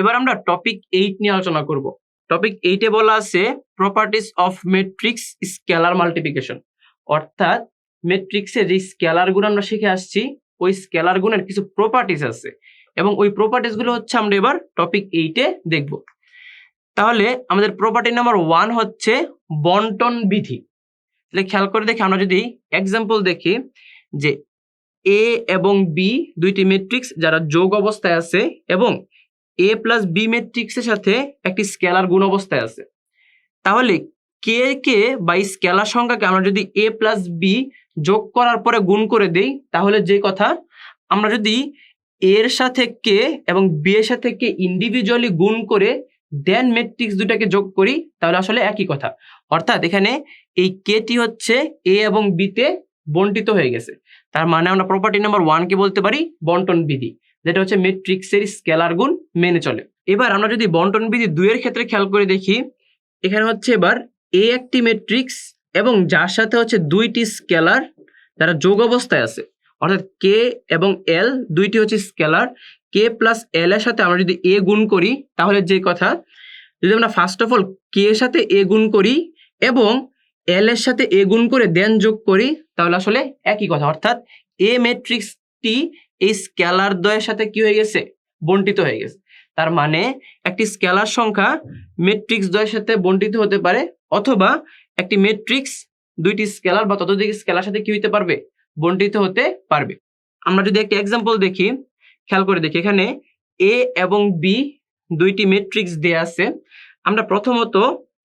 এবার আমরা টপিক 8 নিয়ে আলোচনা করব। টপিক 8-এ বলা আছে properties of matrix scalar multiplication, অর্থাৎ ম্যাট্রিক্সের যে স্কেলার গুণ আমরা শিখে আসছি ওই স্কেলার গুণের কিছু প্রপার্টিজ আছে এবং ওই প্রপার্টিজ গুলো হচ্ছে আমরা এবার টপিক 8-এ দেখব। তাহলে আমাদের প্রপার্টি নাম্বার 1 হচ্ছে বন্টন বিধি। তাহলে খেয়াল করে দেখি, আমরা যদি এক্সাম্পল দেখি যে এ এবং বি দুইটি ম্যাট্রিক্স যারা যোগ অবস্থায় আছে এবং এ প্লাস বি ম্যাট্রিক্সের সাথে একটি স্কেলার গুণ অবস্থায় আছে, তাহলে কে কে বা স্কেলার সংখ্যাকে আমরা যদি এ প্লাস বি যোগ করার পরে গুণ করে দেই, তাহলে যে কথা আমরা যদি এর সাথে কে এবং বি এর সাথে কে ইন্ডিভিজুয়ালি গুণ করে দেন ম্যাট্রিক্স দুটাকে যোগ করি, তাহলে আসলে একই কথা। অর্থাৎ এখানে এই কেটি হচ্ছে এ এবং বি তে বন্টিত হয়ে গেছে, তার মানে আমরা প্রপার্টি নাম্বার 1 কে বলতে পারি বন্টন বিধি, যেটা হচ্ছে ম্যাট্রিক্সের স্কেলার গুণ মেনে চলে। এবার আমরা যদি বন্টন বিধি 2 এর ক্ষেত্রে খেয়াল করে দেখি, এখানে হচ্ছে এবার এ একটি ম্যাট্রিক্স এবং যার সাথে হচ্ছে দুইটি স্কেলার যারা যোগ অবস্থায় আছে, অর্থাৎ কে এবং এল দুইটি হচ্ছে স্কেলার। কে প্লাস এল এর সাথে আমরা যদি এ গুণ করি, তাহলে যে কথা যদি আমরা ফার্স্ট অফ অল কে এর সাথে এ গুণ করি এবং এল এর সাথে এ গুণ করে দেন যোগ করি, তাহলে আসলে একই কথা। অর্থাৎ এ ম্যাট্রিক্সটি এই স্কেলার দ্বয়ের সাথে কি হয়ে গেছে, বন্টিত হয়ে গেছে। তার মানে একটি স্কেলার সংখ্যা ম্যাট্রিক্স দ্বয়ের সাথে বন্টিত হতে পারে, অথবা একটি ম্যাট্রিক্স দুইটি স্কেলার বা ততোধিক স্কেলার সাথে কি হতে পারবে, বন্টিত হতে পারবে। আমরা যদি একটা এক্সাম্পল দেখি, খেয়াল করে দেখি, এখানে এ এবং বি দুইটি ম্যাট্রিক্স দেয়া আছে। আমরা প্রথমত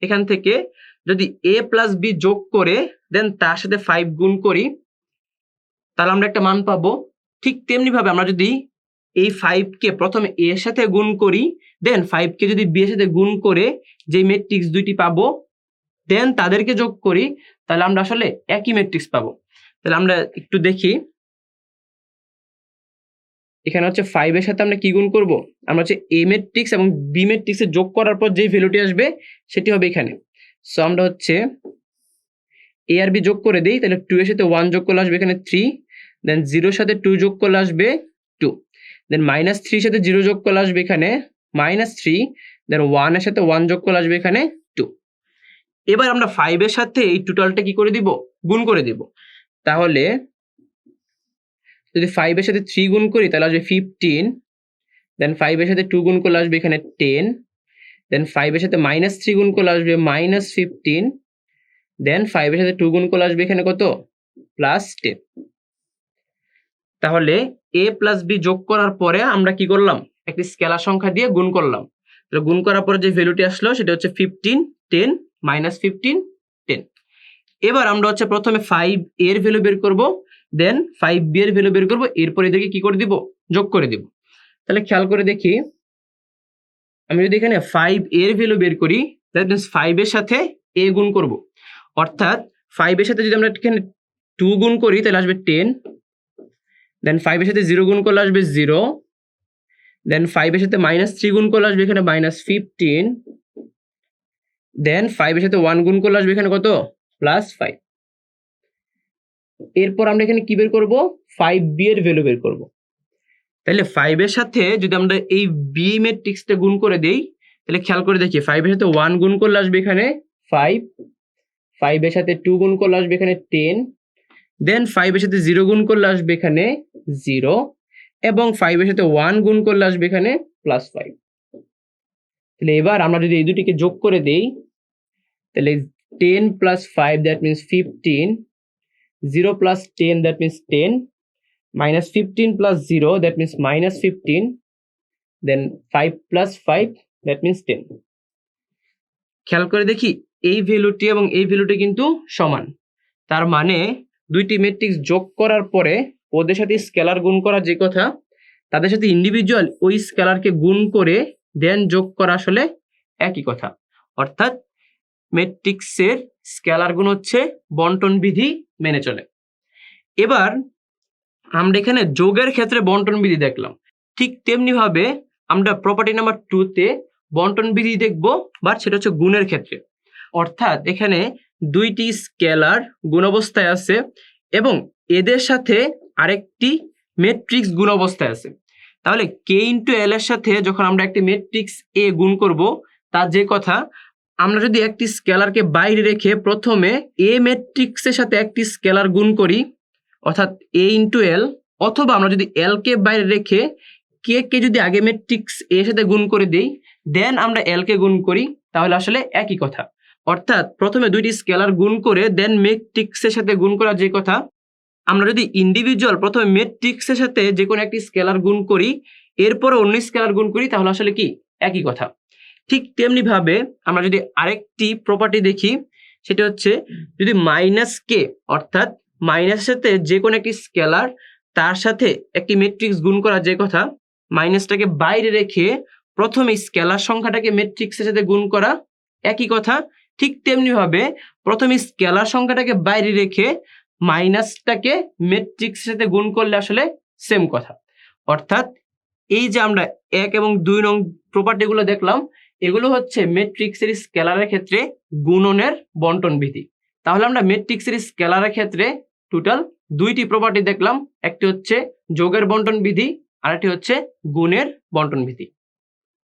এখান থেকে যদি এ প্লাস বি যোগ করে দেন তার সাথে 5 গুণ করি, তাহলে আমরা একটা মান পাবো। ঠিক তেমনি ভাবে আমরা যদি এই 5 কে প্রথমে এ এর সাথে গুণ করি, দেন 5 কে যদি বি এর সাথে গুণ করে যে ম্যাট্রিক্স দুইটি পাবো দেন তাদেরকে যোগ করি, তাহলে আমরা আসলে একই ম্যাট্রিক্স পাবো। তাহলে আমরা একটু দেখি, এখানে হচ্ছে 5 এর সাথে আমরা কি গুণ করব, আমরা হচ্ছে এ ম্যাট্রিক্স এবং বি ম্যাট্রিক্সে যোগ করার পর যে ভ্যালুটি আসবে সেটি হবে এখানে। সো আমরা হচ্ছে এ আর বি যোগ করে দেই, তাহলে 2 এর সাথে 1 যোগ করলে আসবে এখানে 3, দেন 0 এর সাথে 2 যোগ করলে আসবে 2, দেন -3 এর সাথে 0 যোগ করলে আসবে এখানে -3, দেন 1 এর সাথে 1 যোগ করলে আসবে এখানে 2। এবার আমরা 5 এর সাথে এই টোটালটা কি করে দিব, গুণ করে দিব। তাহলে যদি 5 এর সাথে 3 গুণ করি তাহলে আসবে 15, দেন 5 এর সাথে 2 গুণ করলে আসবে এখানে 10, দেন 5 এর সাথে -3 গুণ করলে আসবে -15, দেন 5 এর সাথে 2 গুণ করলে আসবে এখানে কত, +10। তাহলে a প্লাস বি যোগ করার পরে আমরা কি করলাম, একটি স্কেলার সংখ্যা দিয়ে গুণ করলাম। তাহলে গুণ করার পরে যে ভ্যালুটি আসলো সেটা হচ্ছে 15, 10, -15, 10। এবার আমরা হচ্ছে প্রথমে 5 এর ভ্যালু বের করব, দেন 5b এর ভ্যালু বের করব, এরপর এদেরকে কি করে দিব, যোগ করে দিব। তাহলে খেয়াল করে দেখি, আমি যদি এখানে 5 এর ভ্যালু বের করি, দ্যাট মিন্স 5 এর সাথে a গুণ করব। অর্থাৎ 5 এর সাথে যদি আমরা এখানে 2 গুণ করি তাহলে আসবে 10, দেন 5 এর সাথে 0 গুণ করলে আসবে 0, দেন 5 এর সাথে -3 গুণ করলে আসবে এখানে -15, দেন 5 এর সাথে 1 গুণ করলে আসবে এখানে কত, +5। এরপর আমরা এখানে কি বের করব, 5b এর ভ্যালু বের করব। তাহলে 5 এর সাথে যদি আমরা এই বি ম্যাট্রিক্সটা গুণ করে দেই, তাহলে খেয়াল করে দেখি 5 এর সাথে 1 গুণ করলে আসবে এখানে 5, 5 এর সাথে 2 গুণ করলে আসবে এখানে 10, দেন 5 এর সাথে 0 গুণ করলে আসবে এখানে 0, এবং 5 এর সাথে 1 গুণ করলে আসবে এখানে +5। তাহলে এবার আমরা যদি এই দুটিকে যোগ করে দেই, তাহলে 10 + 5 that means 15, 0 + 10 that means 10, -15 + 0 that means -15, then 5 + 5 that means 10। খেয়াল করে দেখি এই ভ্যালুটি এবং এই ভ্যালুটি কিন্তু সমান, তার মানে দুইটি ম্যাট্রিক্স যোগ করার পরে ওদের সাথে স্কেলার গুণ করা যে কথা, তাদের সাথে ইন্ডিভিজুয়াল ওই স্কেলারকে গুণ করে দেন যোগ করা আসলে একই কথা। অর্থাৎ ম্যাট্রিক্সের স্কেলার গুণ হচ্ছে বন্টন বিধি মেনে চলে। এবার আমরা এখানে যোগের ক্ষেত্রে বন্টন বিধি দেখলাম, ঠিক তেমনি ভাবে আমরা প্রপার্টি নাম্বার 2 তে বন্টন বিধি দেখব, বাট সেটা হচ্ছে গুণের ক্ষেত্রে। অর্থাৎ এখানে দুইটি স্কেলার গুণ অবস্থায় আছে এবং এদের সাথে আরেকটি ম্যাট্রিক্স গুণ অবস্থায় আছে। তাহলে কে ইন্টু এল এর সাথে যখন আমরা একটি ম্যাট্রিক্স এ গুণ করব, তার যে কথা, আমরা যদি একটি স্কেলারকে বাইরে রেখে প্রথমে এ ম্যাট্রিক্সের সাথে একটি স্কেলার গুণ করি, অর্থাৎ এ ইন্টু এল, অথবা আমরা যদি এল কে বাইরে রেখে কে যদি আগে ম্যাট্রিক্স এর সাথে গুণ করে দিই, দেন আমরা এল কে গুণ করি, তাহলে আসলে একই কথা। অর্থাৎ প্রথমে দুইটি স্কেলার গুণ করে দেন ম্যাট্রিক্সের সাথে গুণ করা যে কথা, আমরা যদি ইন্ডিভিজুয়াল প্রথমে ম্যাট্রিক্সের সাথে যে কোনো একটি স্কেলার গুণ করি, এরপরে অন্য স্কেলার গুণ করি, তাহলে আসলে কি একই কথা। ঠিক তেমনি ভাবে আমরা যদি আরেকটি প্রপার্টি দেখি, সেটা হচ্ছে যদি মাইনাস কে, অর্থাৎ মাইনাসের সাথে যে কোনো একটি স্কেলার তার সাথে একটি ম্যাট্রিক্স গুণ করা যে কথা, মাইনাসটাকে বাইরে রেখে প্রথমে স্কেলার সংখ্যাটাকে ম্যাট্রিক্সের সাথে গুণ করা একই কথা। ঠিক তেমনি ভাবে প্রথমে স্কেলার সংখ্যাটাকে বাইরে রেখে মাইনাসটাকে ম্যাট্রিক্সের সাথে গুণ করলে আসলে সেম কথা। অর্থাৎ এই যে আমরা 1 এবং 2 নং প্রপার্টিগুলো দেখলাম, এগুলো হচ্ছে ম্যাট্রিক্সের স্কেলারের ক্ষেত্রে গুণনের বন্টন বিধি। তাহলে আমরা ম্যাট্রিক্সের স্কেলারের ক্ষেত্রে টোটাল দুইটি প্রপার্টি দেখলাম, একটি হচ্ছে যোগের বন্টন বিধি, আরেকটি হচ্ছে গুণের বন্টন বিধি।